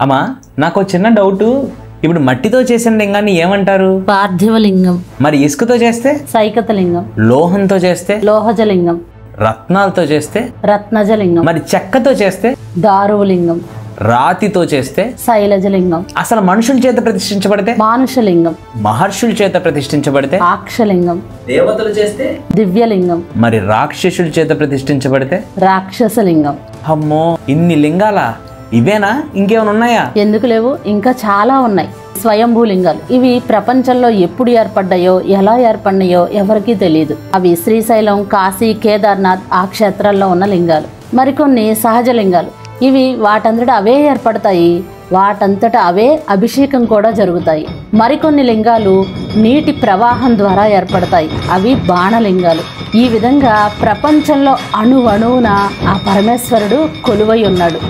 అమ్మా నాకు చిన్న డౌట్, ఇప్పుడు మట్టితో చేసిన లింగాన్ని ఏమంటారు? పార్థివలింగం. మరి ఇసుకతో చేస్తే? సైకతలింగం. లోహంతో చేస్తే? లోహజలింగం. రత్నాలతో చేస్తే? రత్నజలింగం. మరి చెక్కతో చేస్తే? దారువలింగం. రాతితో చేస్తే? శైలజలింగం. అసలు మనుషుల చేత ప్రతిష్ఠించబడితే? మానుషలింగం. మహర్షుల చేత ప్రతిష్ఠించబడితే? ఆక్షలింగం. దేవతలు చేస్తే? దివ్యలింగం. మరి రాక్షసుల చేత ప్రతిష్ఠించబడితే? రాక్షసలింగం. అమ్మో, ఇన్ని లింగాలా? ఇవేనా, ఇంకేమైనా ఉన్నాయా? ఎందుకు లేవు, ఇంకా చాలా ఉన్నాయి. స్వయంభూలింగాలు. ఇవి ప్రపంచంలో ఎప్పుడు ఏర్పడ్డాయో ఎలా ఏర్పడినాయో ఎవరికీ తెలియదు. అవి శ్రీశైలం, కాశీ, కేదార్నాథ్ ఆ క్షేత్రాల్లో ఉన్న లింగాలు. మరికొన్ని సహజ లింగాలు. ఇవి వాటంతటా అవే ఏర్పడతాయి, వాటంతటా అవే అభిషేకం కూడా జరుగుతాయి. మరికొన్ని లింగాలు నీటి ప్రవాహం ద్వారా ఏర్పడతాయి, అవి బాణలింగాలు. ఈ విధంగా ప్రపంచంలో అణువణువున ఆ పరమేశ్వరుడు కొలువై ఉన్నాడు.